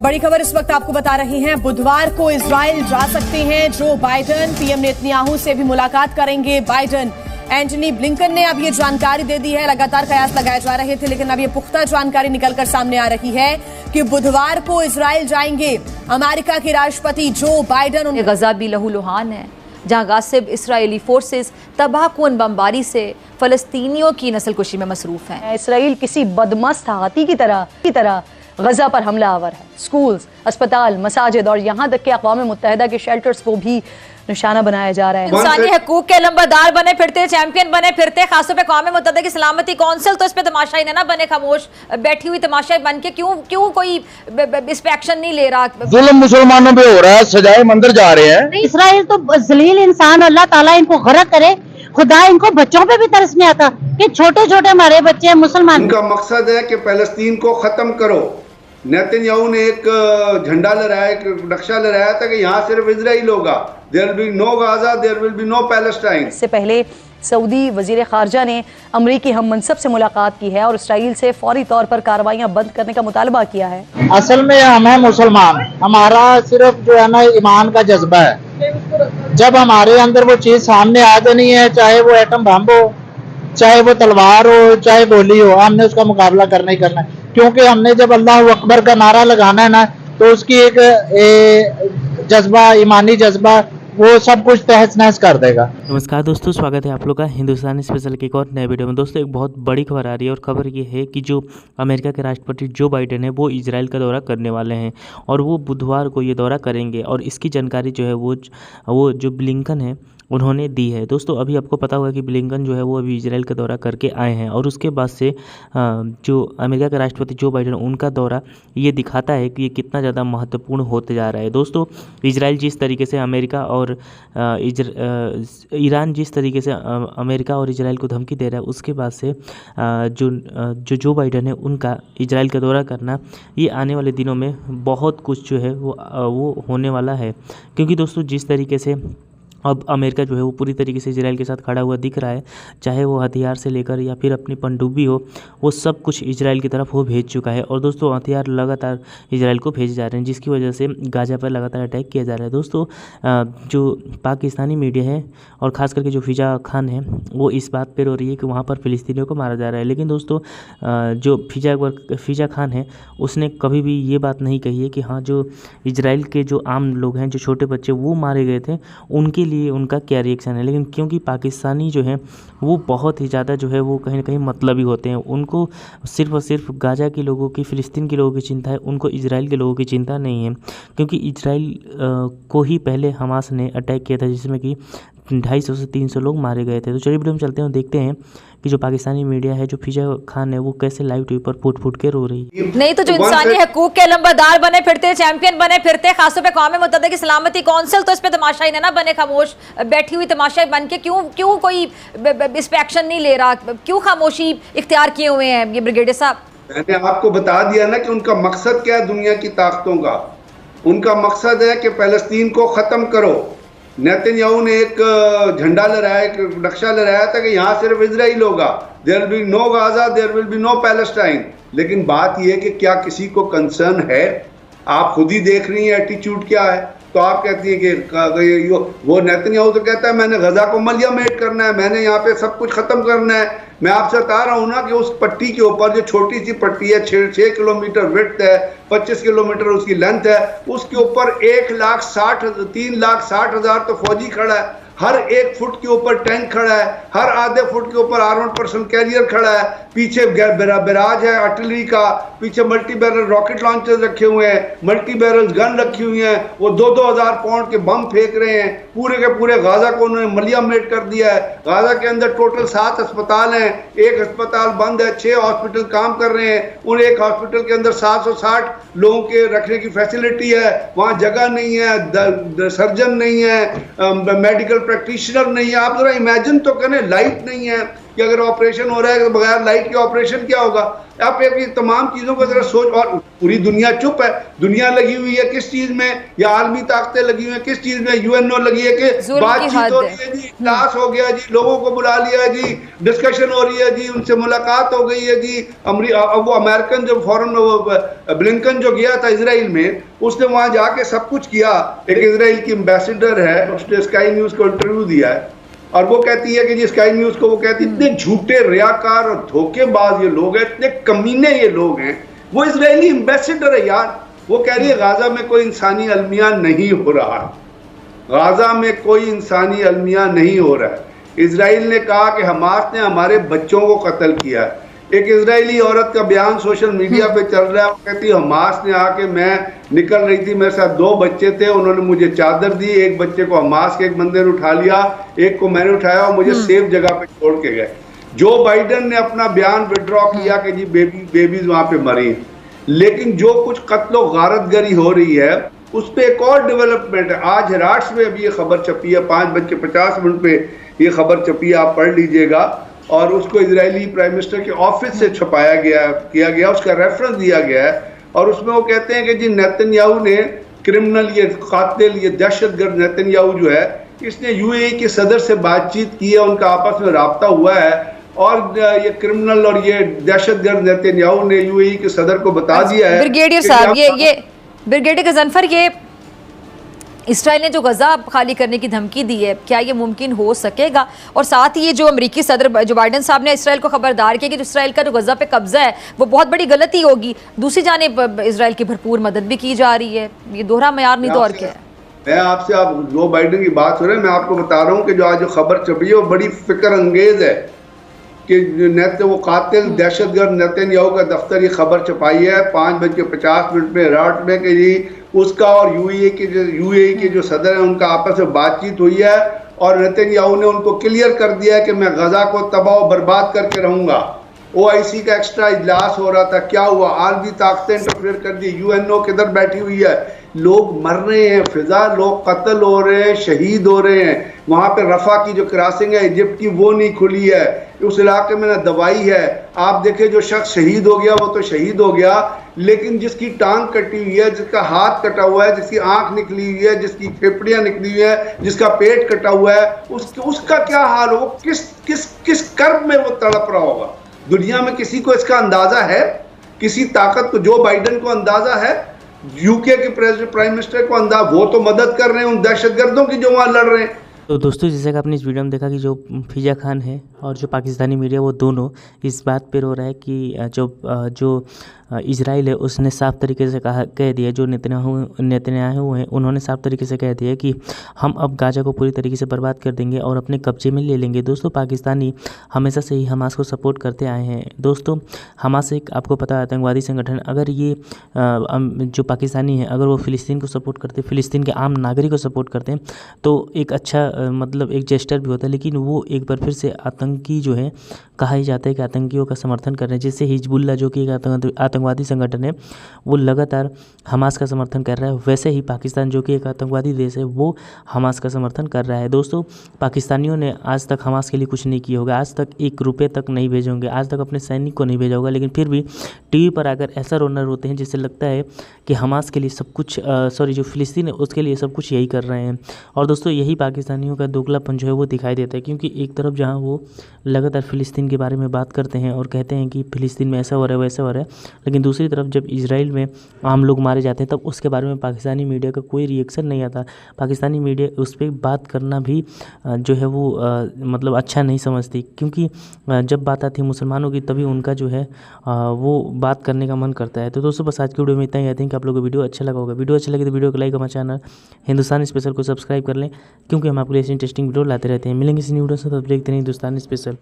बड़ी खबर इस वक्त आपको बता रही हैं। बुधवार को इजराइल जा सकते हैं जो बाइडेन। पीएम नेतन्याहू से भी मुलाकात करेंगे बाइडेन। एंटनी ब्लिंकन ने अब ये जानकारी दे दी है। लगातार कयास लगाए जा रहे थे, लेकिन अब ये पुख्ता जानकारी निकलकर सामने आ रही है कि बुधवार को इजराइल जाएंगे अमेरिका के राष्ट्रपति जो बाइडेन। गजा भी लहूलुहान है, जहां गासिब इसराइली फोर्सेस तबाहकुन बमबारी से फलस्तीनियों की नस्लकुशी में मसरूफ हैं। इसराइल किसी बदमस्त हाथी की तरह गजा पर हमला आवर है। स्कूल्स, अस्पताल, मसाजिद और यहाँ तक कि अक़वाम मुत्तहिदा के शेल्टर्स को भी निशाना बनाया जा रहा है। इंसानी हकूक के लंबरदार बने फिरते, चैंपियन बने फिरते, खासतौर पे अक़वाम मुत्तहिदा की सलामती कौंसिल तो इस पे तमाशाई ना बने, खामोश बैठी हुई तमाशाई बन के क्यों कोई इस पे एक्शन नहीं ले रहा। जुल्म मुसलमानों पे हो रहा है, सजाए मंदिर जा रहे हैं। इसराइल तो जलील इंसान, अल्लाह ताला इनको गरक करे। खुदा इनको बच्चों पे भी तरस नहीं आता कि छोटे छोटे हमारे बच्चे मुसलमान। उनका मकसद है कि फ़लस्तीन को खत्म करो। नेतन्याहू ने एक झंडा लहराया, एक नक्शा लहराया था कि यहाँ सिर्फ इजराइल होगा। There will be no Gaza, there will be no Palestine. इससे पहले सऊदी वजीर खारजा ने अमरीकी हम मनसब से मुलाकात की है और इसराइल से फौरी तौर पर कार्रवाइयाँ बंद करने का मुतालबा किया है। असल में हम है मुसलमान, हमारा सिर्फ जो है ना ईमान का जज्बा है। जब हमारे अंदर वो चीज़ सामने आ जानी है, चाहे वो एटम बम हो, चाहे वो तलवार हो, चाहे गोली हो, हमने उसका मुकाबला करना ही करना है। क्योंकि हमने जब अल्लाह अकबर का नारा लगाना है ना, तो उसकी एक जज्बा, ईमानी जज्बा, वो सब कुछ तहस नहस कर देगा। नमस्कार दोस्तों, स्वागत है आप लोग का हिंदुस्तान स्पेशल के एक और नए वीडियो में। दोस्तों एक बहुत बड़ी खबर आ रही है और खबर ये है कि जो अमेरिका के राष्ट्रपति जो बाइडेन है वो इजराइल का दौरा करने वाले हैं और वो बुधवार को ये दौरा करेंगे और इसकी जानकारी जो है वो जो ब्लिंकन है उन्होंने दी है। दोस्तों अभी आपको पता होगा कि ब्लिंकन जो है वो अभी इजराइल का दौरा करके आए हैं और उसके बाद से जो अमेरिका के राष्ट्रपति जो बाइडेन उनका दौरा ये दिखाता है कि ये कितना ज़्यादा महत्वपूर्ण होते जा रहा है। दोस्तों इजराइल जिस तरीके से अमेरिका और ईरान जिस तरीके से अमेरिका और इजराइल को धमकी दे रहा है, उसके बाद से जो बाइडेन है उनका इजराइल का दौरा करना ये आने वाले दिनों में बहुत कुछ जो है वो होने वाला है। क्योंकि दोस्तों जिस तरीके से अब अमेरिका जो है वो पूरी तरीके से इजराइल के साथ खड़ा हुआ दिख रहा है, चाहे वो हथियार से लेकर या फिर अपनी पनडुब्बी हो, वो सब कुछ इजराइल की तरफ वो भेज चुका है। और दोस्तों हथियार लगातार इजराइल को भेजे जा रहे हैं, जिसकी वजह से गाजा पर लगातार अटैक किया जा रहा है। दोस्तों जो पाकिस्तानी मीडिया है और ख़ास करके जो फिजा खान है वो इस बात पर हो रही है कि वहाँ पर फ़िलिस्तीनियों को मारा जा रहा है। लेकिन दोस्तों जो फिजा खान है उसने कभी भी ये बात नहीं कही है कि हाँ जो इजराइल के जो आम लोग हैं, जो छोटे बच्चे वो मारे गए थे, उनके लिए उनका क्या रिएक्शन है। लेकिन क्योंकि पाकिस्तानी जो है वो बहुत ही ज़्यादा जो है वो कहीं ना कहीं मतलबी होते हैं, उनको सिर्फ और सिर्फ गाजा के लोगों की, फ़िलिस्तीन के लोगों की चिंता है, उनको इजराइल के लोगों की चिंता नहीं है। क्योंकि इजराइल को ही पहले हमास ने अटैक किया था, जिसमें कि 250 से 300 लोग मारे गए थे। तो चलिए वीडियो में चलते हैं और देखते हैं कि जो पाकिस्तानी मीडिया है, जो फिजा खान है, वो कैसे लाइव टीवी पर फूट के रो रही है। नहीं तो जो इंसानी हकूक के लंबरदार बने फिरते, चैंपियन बने फिरते, खासतौर पे अक़वाम मुत्तहिदा की सलामती कौंसिल तो इस पे तमाशाई ना बने, खामोश बैठी हुई तमाशाई बन के क्यों कोई इस पे एक्शन नहीं ले रहा, क्यों खामोशी इख्तियार किए हुए हैं ये ब्रिगेडियर साहब? मैंने आपको बता दिया ना कि उनका मकसद क्या है दुनिया की ताकतों का। उनका मकसद है कि फ़लस्तीन को ख़त्म करो। नेतन्याहू ने एक झंडा लहराया, एक नक्शा लहराया था कि यहाँ सिर्फ इजराइल होगा। There will be no Gaza, there will be no Palestine. लेकिन बात यह है कि क्या किसी को कंसर्न है? आप खुद ही देख रही हैं एटीट्यूड क्या है। तो आप कहती हैं कि वो नेतन्याहू तो कहता है मैंने गजा को मलियामेट करना है, मैंने यहाँ पे सब कुछ ख़त्म करना है। मैं आपसे बता रहा हूँ ना कि उस पट्टी के ऊपर जो छोटी सी पट्टी है, 6 किलोमीटर विड्थ है, 25 किलोमीटर उसकी लेंथ है, उसके ऊपर 3,60,000 तो फौजी खड़ा है। हर 1 फुट के ऊपर टैंक खड़ा है, हर आधे फुट के ऊपर आर्मर्ड पर्सन कैरियर खड़ा है, पीछे बैराज है आर्टिलरी का, पीछे मल्टी बैरल रॉकेट लॉन्चर रखे हुए हैं, मल्टी बैरल गन रखी हुई हैं, वो 2,000 पाउंड के बम फेंक रहे हैं। पूरे के पूरे गाजा को उन्होंने मलियामेट कर दिया है। गाजा के अंदर टोटल 7 अस्पताल हैं, 1 अस्पताल बंद है, 6 हॉस्पिटल काम कर रहे हैं। उन एक हॉस्पिटल के अंदर 760 लोगों के रखने की फैसिलिटी है, वहाँ जगह नहीं है, सर्जन नहीं है, मेडिकल प्रैक्टिशनर नहीं है। आप जरा इमेजिन तो करें, लाइट नहीं है, कि अगर ऑपरेशन हो रहा है तो बगैर लाइट के ऑपरेशन क्या होगा। आप ये तमाम चीज़ों को जरा सोच, और पूरी दुनिया चुप है, दुनिया लगी हुई है किस चीज़ में, या आलमी ताकतें लगी हुई हैं किस चीज़ में, UNO लगी है कि बातचीत हो रही है जी, इजलास हो गया जी, लोगों को बुला लिया जी, डिस्कशन हो रही है जी, उनसे मुलाकात हो गई है जी। वो अमेरिकन जो फॉरेन ब्लिंकन जो गया था इसराइल में, उसने वहाँ जाके सब कुछ किया। एक इसराइल की एम्बेसडर है, उसने स्काई न्यूज़ को इंटरव्यू दिया है और वो कहती है कि जी स्काई न्यूज़ को, वो कहती है इतने झूठे रियाकार और धोखेबाज ये लोग हैं, इतने कमीने ये लोग हैं। वो इजरायली एम्बेसडर है यार, वो कह रही है गाजा में कोई इंसानी अलमिया नहीं हो रहा है, गाजा में कोई इंसानी अलमिया नहीं हो रहा है। इजराइल ने कहा कि हमास ने हमारे बच्चों को कत्ल किया है। एक इजरायली औरत का बयान सोशल मीडिया पे चल रहा है, वो कहती है हमास ने आके, मैं निकल रही थी, मेरे साथ 2 बच्चे थे, उन्होंने मुझे चादर दी, एक बच्चे को हमास के एक बंदे ने उठा लिया, एक को मैंने उठाया और मुझे सेफ जगह पे छोड़ के गए। जो बाइडन ने अपना बयान विड्रॉ किया कि जी बेबीज वहां पे मरी, लेकिन जो कुछ कत्लो गारतगरी हो रही है उस पर एक और डेवलपमेंट है। आज हेराट्स में अभी ये खबर छपी है, 5:50 पे ये खबर छपी है, आप पढ़ लीजिएगा। और उसको इजरायली प्राइम मिनिस्टर के ऑफिस से छपाया गया, किया गया, उसका रेफरेंस दिया गया है। और उसमें वो कहते हैं कि जी नेतन्याहू ने क्रिमिनल, ये कातिल, ये दहशतगर्द नेतन्याहू जो है, इसने UAE के सदर से बातचीत की है, उनका आपस में राब्ता हुआ है, और ये क्रिमिनल और ये दहशतगर्द नेतन्याहू ने UAE के सदर को बता दिया है। ब्रिगेडियर साहब, ये ब्रिगेडियर गजनफर, ये इसराइल ने जो गजा खाली करने की धमकी दी है, क्या ये मुमकिन हो सकेगा? और साथ ही ये जो अमेरिकी सदर जो बाइडन साहब ने इसराइल को खबरदार किया कि जो इसराइल का जो गजा पे कब्जा है वो बहुत बड़ी गलती होगी, दूसरी जानिब इसराइल की भरपूर मदद भी की जा रही है, ये दोहरा मयार नहीं तो और क्या है? मैं आपसे, आप जो बाइडन की बात हो रहे हैं, मैं आपको बता रहा हूँ कि जो आज जो खबर छपी है वो बड़ी फिक्र अंगेज है कि वो कातिल दहशतगर्द नेतन्याहू का दफ्तर ये खबर छपाई है 5:50 पे रात में कि जी उसका और UAE के जो सदर हैं उनका आपस में बातचीत हुई है, और नेतन्याहू ने उनको क्लियर कर दिया है कि मैं गजा को तबाह और बर्बाद करके रहूंगा। OIC का एक्स्ट्रा इजलास हो रहा था, क्या हुआ, आलमी ताकतें इंटरफेयर कर दी, UNO किधर बैठी हुई है, लोग मर रहे हैं, फिजा लोग कत्ल हो रहे हैं, शहीद हो रहे हैं। वहाँ पे रफा की जो क्रॉसिंग है इजिप्ट की, वो नहीं खुली है, उस इलाके में ना दवाई है। आप देखें जो शख्स शहीद हो गया वो तो शहीद हो गया, लेकिन जिसकी टांग कटी हुई है, जिसका हाथ कटा हुआ है, जिसकी आंख निकली हुई है, जिसकी फेफड़ियां निकली हुई है, जिसका पेट कटा हुआ है, उसका क्या हाल हो, किस कर्ब में वो तड़प रहा होगा। दुनिया में किसी को इसका अंदाजा है? किसी ताकत को, जो बाइडन को अंदाजा है, UK के प्रेसिडेंट प्राइम मिनिस्टर को अंदाजा, वो तो मदद कर रहे हैं उन दहशतगर्दों की जो वहां लड़ रहे हैं। तो दोस्तों, जैसे कि आपने इस वीडियो में देखा कि जो फिजा खान है और जो पाकिस्तानी मीडिया, वो दोनों इस बात पे रो रहा है कि जो इजराइल है उसने साफ़ तरीके से कह दिया, जो नेतन्याहू हैं उन्होंने साफ़ तरीके से कह दिया कि हम अब गाजा को पूरी तरीके से बर्बाद कर देंगे और अपने कब्जे में ले लेंगे। दोस्तों, पाकिस्तानी हमेशा से ही हमास को सपोर्ट करते आए हैं। दोस्तों, हमास एक, आपको पता है, आतंकवादी संगठन। अगर ये जो पाकिस्तानी है, अगर वो फ़िलिस्तीन को सपोर्ट करते, फ़िलिस्तीन के आम नागरिक को सपोर्ट करते हैं, तो एक अच्छा मतलब एक जेस्टर भी होता है। लेकिन वो एक बार फिर से आतंकी जो है, कहा ही जाता है कि आतंकियों का समर्थन कर रहे हैं। जैसे हिजबुल्ला जो कि एक आतंकवादी संगठन है, वो लगातार हमास का समर्थन कर रहा है, वैसे ही पाकिस्तान जो कि एक आतंकवादी देश है, वो हमास का समर्थन कर रहा है। दोस्तों, पाकिस्तानियों ने आज तक हमास के लिए कुछ नहीं किया होगा, आज तक 1 रुपये तक नहीं भेजे होंगे, आज तक अपने सैनिक को नहीं भेजा होगा, लेकिन फिर भी टीवी पर आकर ऐसा रोना रोते हैं जिससे लगता है कि हमास के लिए सब कुछ, जो फ़िलिस्तीन है उसके लिए सब कुछ यही कर रहे हैं। और दोस्तों, यही पाकिस्तानियों का दोगलापन जो है वो दिखाई देता है, क्योंकि एक तरफ जहाँ वो लगातार फ़िलिस्तीन के बारे में बात करते हैं और कहते हैं कि फ़िलिस्तीन में ऐसा हो रहा है, वैसा हो रहा है, लेकिन दूसरी तरफ जब इजराइल में आम लोग मारे जाते हैं तब उसके बारे में पाकिस्तानी मीडिया का कोई रिएक्शन नहीं आता। पाकिस्तानी मीडिया उस पर बात करना भी जो है वो मतलब अच्छा नहीं समझती, क्योंकि जब बात आती है मुसलमानों की तभी उनका जो है वो बात करने का मन करता है। तो दोस्तों, बस आज की वीडियो में इतना ही। आई थिंक आप लोगों को वीडियो अच्छा लगा होगा। वीडियो अच्छा लगे तो वीडियो को लाइक, हमारे चैनल हिंदुस्तान स्पेशल को सब्सक्राइब कर लें, क्योंकि हम आपके लिए इंटरेस्टिंग वीडियो लाते रहते हैं। मिलेंगे इस न्यू वीडियो से, तब देखते हैं हिंदुस्तान स्पेशल।